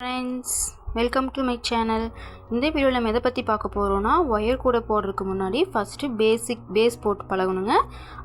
Friends, welcome to my channel. இந்த வீடியோவில் நம்ம எதை பற்றி பார்க்க போகிறோன்னா, ஒயர் கூட போடுறதுக்கு முன்னாடி ஃபஸ்ட்டு பேஸ் போட்டு பழகணுங்க.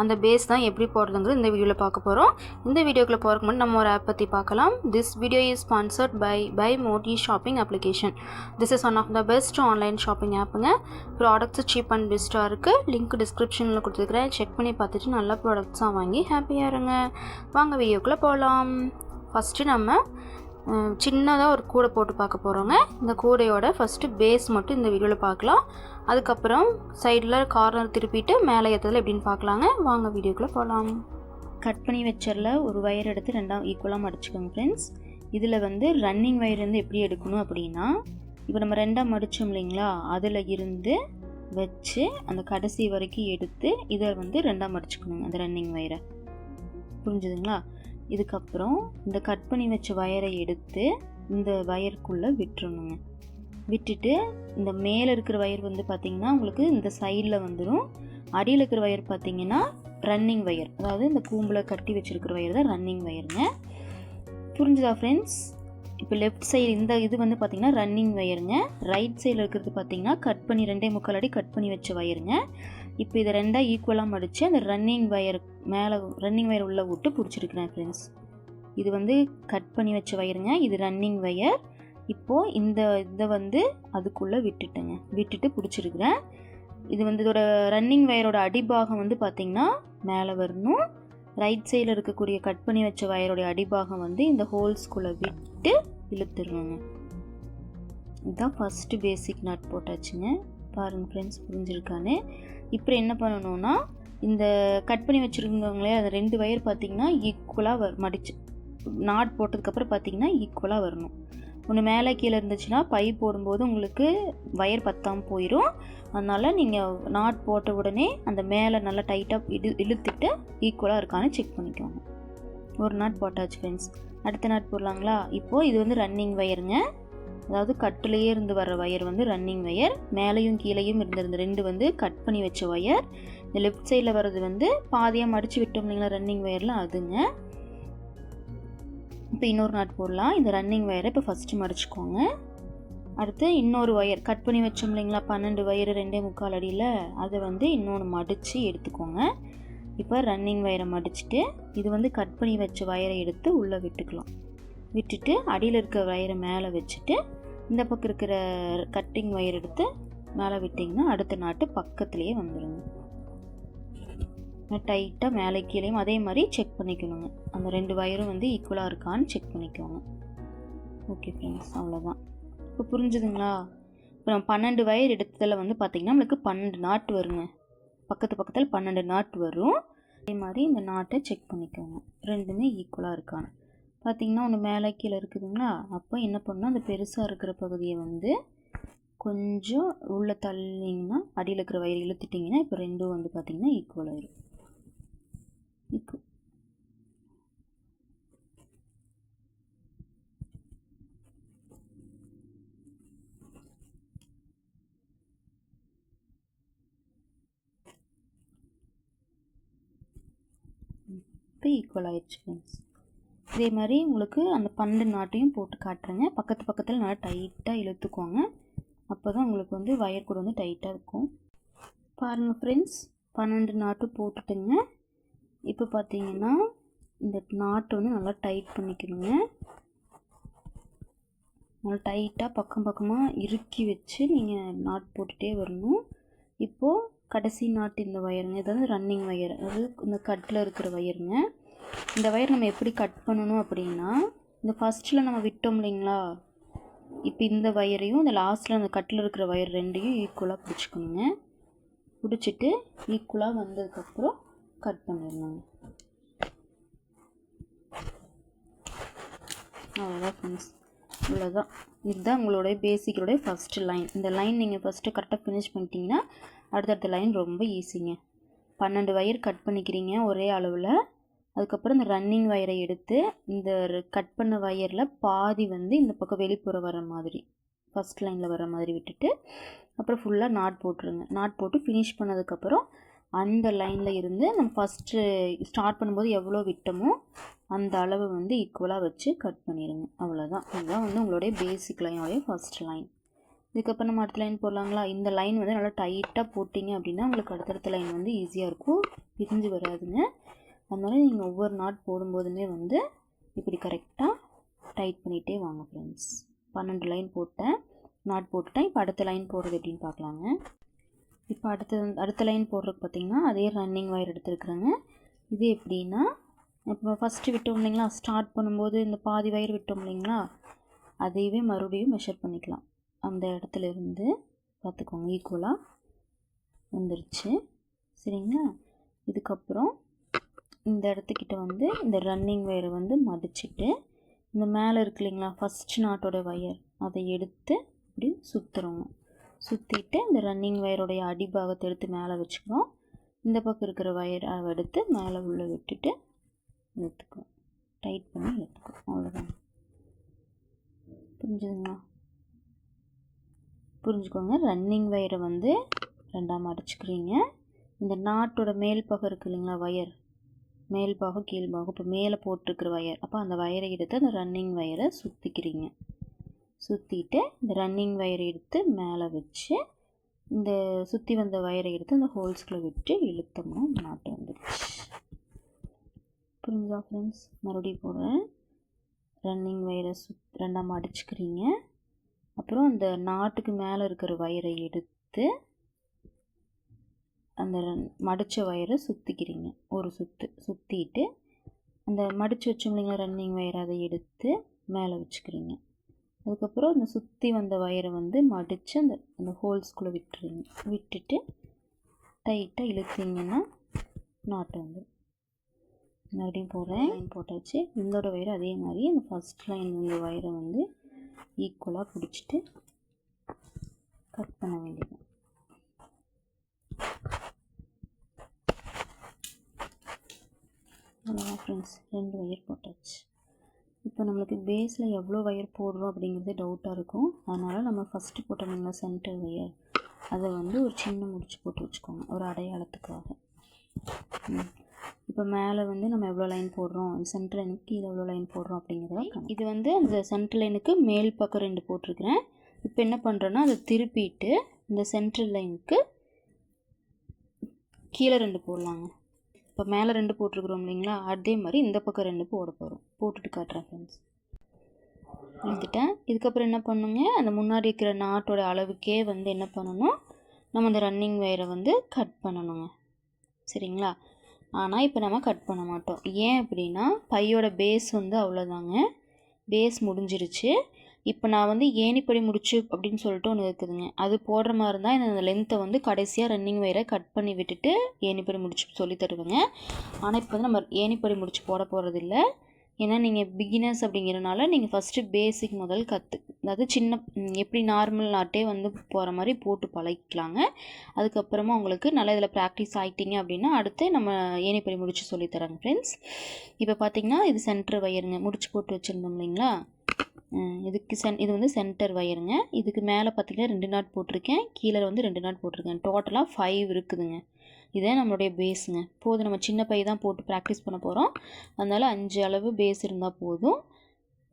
அந்த பேஸ் தான் எப்படி போடுறதுங்கிறது இந்த வீடியோவில் பார்க்க போகிறோம். இந்த வீடியோக்குள்ளே போகிறதுக்கு முன்னாடி நம்ம ஒரு ஆப் பற்றி பார்க்கலாம். This video is sponsored by Modi shopping application. This is one of the best online shopping ஆப்புங்க. ப்ராடக்ட்ஸ் சீப் அண்ட் பெஸ்ட்டாக இருக்குது. லிங்க் டிஸ்கிரிப்ஷனில் கொடுத்துருக்குறேன். செக் பண்ணி பார்த்துட்டு நல்ல ப்ராடக்ட்ஸாக வாங்கி ஹாப்பியாக இருங்க. வாங்க வீடியோக்குள்ளே போகலாம். ஃபஸ்ட்டு நம்ம சின்னதாக ஒரு கூடை போட்டு பார்க்க போகிறோங்க. இந்த கூடையோட ஃபஸ்ட்டு பேஸ் மட்டும் இந்த வீடியோவில் பார்க்கலாம். அதுக்கப்புறம் சைடில் கார்னர் திருப்பிட்டு மேலே ஏற்றதில் எப்படின்னு பார்க்கலாங்க. வாங்க வீடியோக்குள்ளே போகலாம். கட் பண்ணி வச்சரில் ஒரு வயர் எடுத்து ரெண்டாக ஈக்குவலாக மடிச்சுக்கோங்க ஃப்ரெண்ட்ஸ். இதில் ரன்னிங் வயர் எப்படி எடுக்கணும் அப்படின்னா, இப்போ நம்ம ரெண்டாக மடித்தோம் இல்லைங்களா, அதில் இருந்து வச்சு அந்த கடைசி வரைக்கும் எடுத்து இதை ரெண்டாக மடிச்சுக்கணுங்க, அந்த ரன்னிங் வயரை. புரிஞ்சுதுங்களா? இதுக்கப்புறம் இந்த கட் பண்ணி வச்ச வயரை எடுத்து இந்த வயருக்குள்ளே விட்டுறணுங்க. விட்டுட்டு இந்த மேலே இருக்கிற வயர் பார்த்திங்கன்னா உங்களுக்கு இந்த சைடில் வந்துடும். அடியில் இருக்கிற வயர் பார்த்திங்கன்னா ரன்னிங் வயர், அதாவது இந்த கூம்பில் கட்டி வச்சுருக்கிற வயர் தான் ரன்னிங் வயருங்க. புரிஞ்சுதா ஃப்ரெண்ட்ஸ்? இப்போ லெஃப்ட் சைடு இந்த இது பார்த்திங்கன்னா ரன்னிங் வயருங்க. ரைட் சைடில் இருக்கிறது பார்த்திங்கன்னா கட் பண்ணி 2.25 அடி கட் பண்ணி வச்ச வயருங்க. இப்போ இதை ரெண்டாக ஈக்குவலாக மடித்து அந்த ரன்னிங் வயர் மேலே ரன்னிங் வயர் உள்ளே விட்டு பிடிச்சிருக்கிறேன் ஃப்ரெண்ட்ஸ். இது கட் பண்ணி வச்ச வயருங்க, இது ரன்னிங் வயர். இப்போது இதை அதுக்குள்ளே விட்டுட்டு பிடிச்சிருக்கிறேன். இது இதோட ரன்னிங் வயரோட அடிபாகம் பார்த்திங்கன்னா மேலே வரணும். ரைட் சைடில் இருக்கக்கூடிய கட் பண்ணி வச்ச வயரோடைய அடிபாகம் இந்த ஹோல்ஸ்குள்ளே விட்டு இழுத்துருணுங்க. இதுதான் ஃபஸ்ட்டு பேசிக் நாட் போட்டாச்சுங்க. பாருங்கள் ஃப்ரெண்ட்ஸ், புரிஞ்சிருக்கான்னு. இப்போ என்ன பண்ணணும்னா, இந்த கட் பண்ணி வச்சுருந்தவங்களே அந்த 2 வயர் பார்த்திங்கன்னா ஈக்குவலாக மடிச்சு நாட் போட்டதுக்கப்புறம் பார்த்திங்கன்னா ஈக்குவலாக வரணும். ஒன்று மேலே கீழே இருந்துச்சுன்னா பை போடும்போது உங்களுக்கு வயர் பத்தாமல் போயிடும். அதனால் நீங்கள் நாட் போட்ட உடனே அந்த மேலே நல்லா டைட்டாக இழுத்துட்டு ஈக்குவலாக இருக்கான்னு செக் பண்ணிக்கோங்க. ஒரு நாட் போட்டாச்சு ஃப்ரெண்ட்ஸ். அடுத்த நாட் போடலாங்களா? இப்போது இது ரன்னிங் வயருங்க, அதாவது கட்டிலேயே இருந்து வர வயர் ரன்னிங் வயர். மேலேயும் கீழேயும் இருந்திருந்த 2 கட் பண்ணி வச்ச வயர். இந்த லெஃப்ட் சைடில் வர்றது பாதியாக மடித்து விட்டோம் இல்லைங்களா ரன்னிங் வயரில், அதுங்க. இப்போ இன்னொரு நாட் போடலாம். இந்த ரன்னிங் வயரை இப்போ ஃபஸ்ட்டு மடிச்சுக்கோங்க. அடுத்து இன்னொரு வயர் கட் பண்ணி வச்சோம் இல்லைங்களா 12 வயர் 2.25 அடியில், அதை இன்னொன்று மடித்து எடுத்துக்கோங்க. இப்போ ரன்னிங் வயரை மடிச்சுட்டு இது கட் பண்ணி வச்ச வயரை எடுத்து உள்ளே விட்டுக்கலாம். விட்டுட்டு அடியில் இருக்கிற வயரை மேலே வச்சுட்டு இந்த பக்கம் இருக்கிற கட்டிங் வயர் எடுத்து மேலே விட்டிங்கன்னா அடுத்த நாட்டு பக்கத்துலேயே வந்துடுங்க. டைட்டாக மேலே கீழேயும் அதே மாதிரி செக் பண்ணிக்கணுங்க. அந்த 2 வயரும் ஈக்குவலாக இருக்கான்னு செக் பண்ணிக்கோங்க. ஓகே ஃப்ரெண்ட்ஸ், அவ்வளோதான். இப்போ புரிஞ்சுதுங்களா? இப்போ நம்ம 12 வயர் எடுத்ததில் பார்த்திங்கன்னா நம்மளுக்கு 12 நாட்டு வருங்க. பக்கத்தில் 12 நாட்டு வரும். அதே மாதிரி இந்த நாட்டை செக் பண்ணிக்கோங்க, ரெண்டுமே ஈக்குவலாக இருக்கான்னு. பார்த்திங்கன்னா ஒன்று மேலே கீழே இருக்குதுங்களா? அப்போ என்ன பண்ணணும், அந்த பெருசாக இருக்கிற பகுதியை கொஞ்சம் உள்ளே தள்ளிங்கன்னா அடியில் இருக்கிற வயர் இழுத்துட்டிங்கன்னா இப்போ ரெண்டும் பார்த்திங்கன்னா ஈக்குவல் ஆயிடும். இப்போ ஈக்குவல் ஆயிடுச்சு ஃப்ரெண்ட்ஸ். இதே மாதிரி உங்களுக்கு அந்த 12 நாட்டையும் போட்டு காட்டுறேங்க. பக்கத்தில் நல்லா டைட்டாக இழுத்துக்கோங்க. அப்போ தான் உங்களுக்கு வயர் கூட டைட்டாக இருக்கும். பாருங்கள் ஃப்ரெண்ட்ஸ், 12 நாட்டு போட்டுட்டுங்க. இப்போ பார்த்தீங்கன்னா இந்த நாட்டு நல்லா டைட் பண்ணிக்கணுங்க. நல்லா டைட்டாக பக்கமாக இறுக்கி வச்சு நீங்கள் நாட் போட்டுகிட்டே வரணும். இப்போது கடைசி நாட்டு இந்த வயருங்க, இது ரன்னிங் வயர், அதாவது இந்த கட்டில் இருக்கிற வயருங்க. இந்த வயர் நம்ம எப்படி கட் பண்ணணும் அப்படின்னா, இந்த ஃபஸ்ட்டில் நம்ம விட்டோம் இல்லைங்களா, இப்போ இந்த வயரையும் இந்த லாஸ்ட்டில் அந்த கட்டில் இருக்கிற வயர் 2ஐயும் ஈக்குவலாக பிடிச்சிக்கணுங்க. பிடிச்சிட்டு ஈக்குவலாக வந்ததுக்கப்புறம் கட் பண்ணிடணுங்க. அவ்வளோதான் ஃப்ரெண்ட்ஸ், இவ்வளோதான். இதுதான் உங்களுடைய பேசிக்கோடைய ஃபஸ்ட்டு லைன். இந்த லைன் நீங்கள் ஃபஸ்ட்டு கரெக்டாக ஃபினிஷ் பண்ணிட்டீங்கன்னா அடுத்தடுத்த லைன் ரொம்ப ஈஸிங்க. 12 வயர் கட் பண்ணிக்கிறீங்க ஒரே அளவில். அதுக்கப்புறம் இந்த ரன்னிங் வயரை எடுத்து இந்த கட் பண்ண வயரில் பாதி இந்த பக்கம் வெளிப்புற வர மாதிரி ஃபஸ்ட் லைனில் வர மாதிரி விட்டுட்டு அப்புறம் ஃபுல்லாக நாட் போட்டுருங்க. நாட் போட்டு ஃபினிஷ் பண்ணதுக்கப்புறம் அந்த லைனில் இருந்து நம்ம ஃபஸ்ட்டு ஸ்டார்ட் பண்ணும்போது எவ்வளோ விட்டோமோ அந்த அளவு வந்து ஈக்குவலாக வச்சு கட் பண்ணிடுங்க. அவ்வளோதான். இதுதான் வந்து உங்களுடைய பேசிக் லைனோடைய ஃபஸ்ட் லைன். இதுக்கப்புறம் நம்ம அடுத்த லைன் போடலாங்களா? இந்த லைன் வந்து நல்லா டைட்டாக போட்டிங்க அப்படின்னா உங்களுக்கு அடுத்தடுத்த லைன் வந்து ஈஸியாக இருக்கும், பிரிஞ்சு வராதுங்க. அதனால நீங்கள் ஒவ்வொரு நாட் போடும்போதுமே வந்து இப்படி கரெக்டாக டைட் பண்ணிகிட்டே வாங்க ஃப்ரெண்ட்ஸ். 12 லைன் போட்டேன், நாட் போட்டுட்டேன். இப்போ அடுத்த லைன் போடுறது எப்படின்னு பார்க்கலாங்க. இப்போ அடுத்த லைன் போடுறதுக்கு பார்த்திங்கன்னா அதே ரன்னிங் ஒயர் எடுத்துருக்குறேங்க. இது எப்படின்னா, இப்போ ஃபஸ்ட்டு விட்டோம் இல்லைங்களா, ஸ்டார்ட் பண்ணும்போது இந்த பாதி ஒயர் விட்டோம் இல்லைங்களா, அதையவே மறுபடியும் மெஷர் பண்ணிக்கலாம். அந்த இடத்துல இருந்து பார்த்துக்கோங்க, ஈக்குவலாக வந்துருச்சு சரிங்களா. இதுக்கப்புறம் இந்த இடத்துக்கிட்ட வந்து இந்த ரன்னிங் ஒயரை வந்து மடிச்சுட்டு இந்த மேலே இருக்கு இல்லைங்களா ஃபஸ்ட்டு நாட்டோட ஒயர், அதை எடுத்து இப்படி சுற்றுறோங்க. சுற்றிட்டு இந்த ரன்னிங் ஒயரோடைய அடிபாகத்தை எடுத்து மேலே வச்சுக்கிறோம். இந்த பக்கம் இருக்கிற ஒயரை எடுத்து மேலே உள்ளே விட்டுட்டு இழுத்துக்கிறோம், டைட் பண்ணி இழுத்துக்கிறோம். அவ்வளோதான். புரிஞ்சுதுங்களா? புரிஞ்சுக்கோங்க. ரன்னிங் ஒயரை வந்து ரெண்டாக மடிச்சுக்கிறீங்க. இந்த நாட்டோட மேல் பக்கம் இருக்குது இல்லைங்களா ஒயர், மேல் பாகம் கீழ் பாகம், இப்போ மேலே போட்டிருக்கிற ஒயர், அப்போ அந்த ஒயரை எடுத்து அந்த ரன்னிங் ஒயரை சுற்றிக்கிறீங்க. சுற்றிட்டு இந்த ரன்னிங் ஒயரை எடுத்து மேலே வச்சு இந்த சுற்றி வந்த ஒயரை எடுத்து அந்த ஹோல்ஸ்குள்ளே விட்டு இழுத்தோம்னா நாட்டு வந்துடுச்சு. புரிஞ்சுதா ஃப்ரெண்ட்ஸ்? மறுபடியும் போடுறேன். ரன்னிங் ஒயரை ரெண்டாக மடிச்சுக்கிறீங்க. அப்புறம் அந்த நாட்டுக்கு மேலே இருக்கிற ஒயரை எடுத்து அந்த மடித்த ஒயரை சுற்றிக்கிறீங்க. ஒரு சுற்றிட்டு அந்த மடித்து வச்சோம் இல்லைங்களா ரன்னிங் ஒயரை, அதை எடுத்து மேலே வச்சுக்கிறீங்க. அதுக்கப்புறம் அந்த சுற்றி வந்த ஒயரை வந்து மடித்து அந்த ஹோல்ஸ்குள்ளே விட்டுறீங்க. விட்டுட்டு டைட்டாக இழுத்தீங்கன்னா நாட்டு வந்து மறுபடியும் போடுறேன். லைன் போட்டாச்சு. இதோட ஒயரை அதே மாதிரி அந்த ஃபஸ்ட் லைன் உள்ள ஒயரை வந்து ஈக்குவலாக பிடிச்சிட்டு கட் பண்ண வேண்டியது. அவ்வளோதான் ஃப்ரெண்ட்ஸ், 2 ஒயர் போட்டாச்சு. இப்போ நம்மளுக்கு பேஸில் எவ்வளோ ஒயர் போடுறோம் அப்படிங்கிறது டவுட்டாக இருக்கும். அதனால் நம்ம ஃபஸ்ட்டு போட்டோம்னா சென்டர் ஒயர், அதை வந்து ஒரு சின்ன முடிச்சு போட்டு வச்சுக்கோங்க, ஒரு அடையாளத்துக்காக. இப்போ மேலே வந்து நம்ம எவ்வளோ லைன் போடுறோம், சென்டர் லைனுக்கு கீழே எவ்வளோ லைன் போடுறோம் அப்படிங்கிறத இது வந்து அந்த சென்டர் லைனுக்கு மேல் பக்கம் 2 போட்டிருக்கிறேன். இப்போ என்ன பண்ணுறேன்னா அதை திருப்பிட்டு இந்த சென்ட்ரல் லைனுக்கு கீழே 2 போடலாங்க. இப்போ மேலே 2 போட்டிருக்கிறோம் இல்லைங்களா, அதே மாதிரி இந்த பக்கம் 2 போட போகிறோம். போட்டுட்டு காட்டுறேன் ஃப்ரெண்ட்ஸ். எழுதிட்டேன். இதுக்கப்புறம் என்ன பண்ணுங்க, அந்த முன்னாடி இருக்கிற நாட்டோட அளவுக்கே வந்து என்ன பண்ணணும், நம்ம அந்த ரன்னிங் ஒயரை வந்து கட் பண்ணணுங்க சரிங்களா. ஆனால் இப்போ நம்ம கட் பண்ண மாட்டோம். ஏன் அப்படின்னா பையோட பேஸ் வந்து அவ்வளோதாங்க, பேஸ் முடிஞ்சிருச்சு. இப்போ நான் வந்து ஏணிப்படி முடிச்சு அப்படின்னு சொல்லிட்டு ஒன்று இருக்குதுங்க, அது போடுற மாதிரி இருந்தால் இந்த லென்த்தை வந்து கடைசியாக ரன்னிங் ஒயரை கட் பண்ணி விட்டுட்டு ஏணிப்படி முடிச்சு சொல்லி தருவேங்க. ஆனால் இப்போ வந்து நம்ம ஏணிப்படி முடிச்சு போட போகிறதில்ல. ஏன்னா நீங்கள் பிகினர்ஸ் அப்படிங்கிறனால நீங்கள் ஃபஸ்ட்டு பேசிக் முதல் அதாவது சின்ன எப்படி நார்மல் நாட்டே வந்து போகிற மாதிரி போட்டு பழகிக்கலாங்க. அதுக்கப்புறமா உங்களுக்கு நல்லா இதில் ப்ராக்டிஸ் ஆகிட்டிங்க அப்படின்னா அடுத்து நம்ம ஏணிப்படி முடிச்சு சொல்லித்தராங்க ஃப்ரெண்ட்ஸ். இப்போ பார்த்தீங்கன்னா இது சென்டர் வயருங்க, முடிச்சு போட்டு வச்சுருந்தோம் இல்லைங்களா, இதுக்கு இது வந்து சென்டர் வயருங்க. இதுக்கு மேலே பார்த்தீங்கன்னா 2 நாட் போட்டிருக்கேன், கீழே வந்து 2 நாட் போட்டிருக்கேன். டோட்டலாக 5 இருக்குதுங்க. இதே நம்மளுடைய பேஸுங்க. போதும், நம்ம சின்ன பை தான் போட்டு ப்ராக்டிஸ் பண்ண போகிறோம், அதனால் 5 அளவு பேஸ் இருந்தால் போதும்.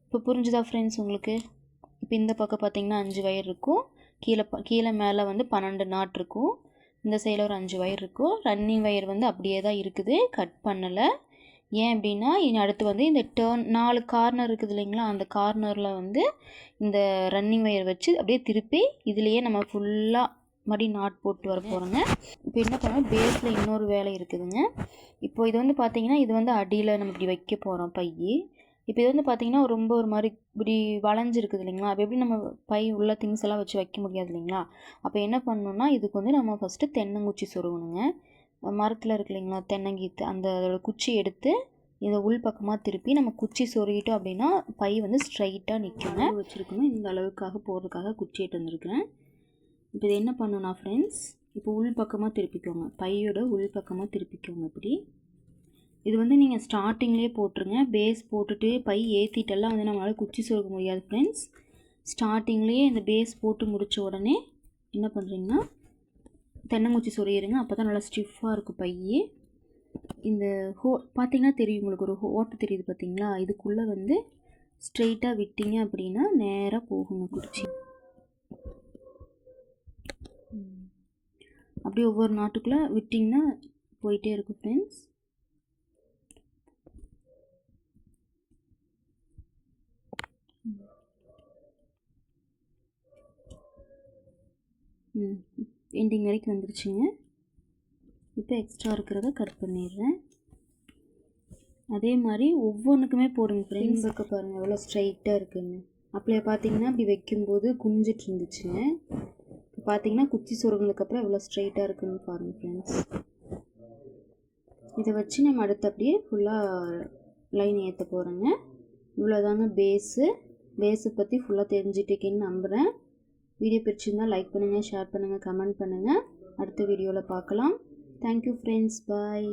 இப்போ புரிஞ்சுதா ஃப்ரெண்ட்ஸ் உங்களுக்கு? இப்போ இந்த பக்கம் பார்த்திங்கன்னா 5 வயர் இருக்கும், கீழே மேலே வந்து 12 நாட் இருக்கும், இந்த சைடில் ஒரு 5 வயர் இருக்கும். ரன்னிங் வயர் வந்து அப்படியே தான் இருக்குது, கட் பண்ணலை. ஏன் அப்படின்னா இனி அடுத்து வந்து இந்த 4 கார்னர் இருக்குது இல்லைங்களா, அந்த கார்னரில் வந்து இந்த ரன்னிங் வயர் வச்சு அப்படியே திருப்பி இதுலேயே நம்ம ஃபுல்லாக மறுபடி நாட் போட்டு வர போகிறோங்க. இப்போ என்ன பண்ணோம், பேஸில் இன்னொரு வேலை இருக்குதுங்க. இப்போ இது வந்து பார்த்திங்கன்னா இது வந்து அடியில் நம்ம இப்படி வைக்க போகிறோம் பை. இப்போ இது வந்து பார்த்திங்கன்னா ரொம்ப ஒரு மாதிரி இப்படி வளைஞ்சிருக்குது இல்லைங்களா, அப்போ எப்படி நம்ம பை உள்ள திங்ஸ் எல்லாம் வச்சு வைக்க முடியாது இல்லைங்களா. அப்போ என்ன பண்ணணும்னா இதுக்கு வந்து நம்ம ஃபஸ்ட்டு தென்னங்குச்சி சொருகணுங்க. மரத்தில் இருக்கு இல்லைங்களா தென்னங்கீத்து, அதோட குச்சி எடுத்து இதை உள் பக்கமாக திருப்பி நம்ம குச்சி சொருகிட்டோம் அப்படின்னா பை வந்து ஸ்ட்ரைட்டாக நிற்குங்க. வச்சுருக்கணும், இந்த அளவுக்காக போடுறதுக்காக குச்சி எடுத்து வந்துருக்கிறேன். இப்போ இது என்ன பண்ணணும்னா ஃப்ரெண்ட்ஸ், இப்போ உள் பக்கமாக திருப்பிக்கோங்க, பையோட உள் பக்கமாக திருப்பிக்கோங்க. இப்படி இது வந்து நீங்கள் ஸ்டார்டிங்லேயே போட்டுருங்க. பேஸ் போட்டுட்டு பை ஏற்றிட்டெல்லாம் வந்து நம்மளால் குச்சி சொருக முடியாது ஃப்ரெண்ட்ஸ். ஸ்டார்டிங்லேயே இந்த பேஸ் போட்டு முடித்த உடனே என்ன பண்ணுறீங்கன்னா தென்னங்குச்சி சொருகிருங்க. அப்போ தான் நல்லா ஸ்டிஃபாக இருக்கும் பை. இந்த பார்த்தீங்கன்னா தெரியும், உங்களுக்கு ஒரு ஓட்டை தெரியுது பார்த்தீங்களா? இதுக்குள்ளே வந்து ஸ்ட்ரெயிட்டாக விட்டீங்க அப்படின்னா நேராக போகுங்க குச்சி. அப்படியே ஒவ்வொரு நாட்டுக்குள்ளே விட்டிங்கன்னா போயிட்டே இருக்கும் ஃப்ரெண்ட்ஸ். எண்டிங் வரைக்கும் வந்துருச்சுங்க. இப்போ எக்ஸ்ட்ரா இருக்கிறத கட் பண்ணிடுறேன். அதே மாதிரி ஒவ்வொன்றுக்குமே போடுங்க ஃப்ரெண்ட்ஸ். பக்க பாருங்கள் எவ்வளோ ஸ்ட்ரைட்டாக இருக்குன்னு. அப்படியே பார்த்தீங்கன்னா அப்படி வைக்கும்போது குஞ்சிட்டு இருந்துச்சுங்க. இப்போ பார்த்தீங்கன்னா குச்சி சொருகினதுக்கப்புறம் எவ்வளோ ஸ்ட்ரைட்டாக இருக்குன்னு பாருங்கள் ஃப்ரெண்ட்ஸ். இதை வச்சு நம்ம அடுத்து அப்படியே ஃபுல்லாக லைன் ஏற்ற போகிறோங்க. இவ்வளோதாங்க பேஸை பற்றி ஃபுல்லாக தெரிஞ்சுட்டேன்னு நம்புகிறேன். வீடியோ பிடிச்சிருந்தால் லைக் பண்ணுங்கள், ஷேர் பண்ணுங்கள், கமெண்ட் பண்ணுங்கள். அடுத்த வீடியோவில் பார்க்கலாம். தேங்க்யூ ஃப்ரெண்ட்ஸ், பாய்.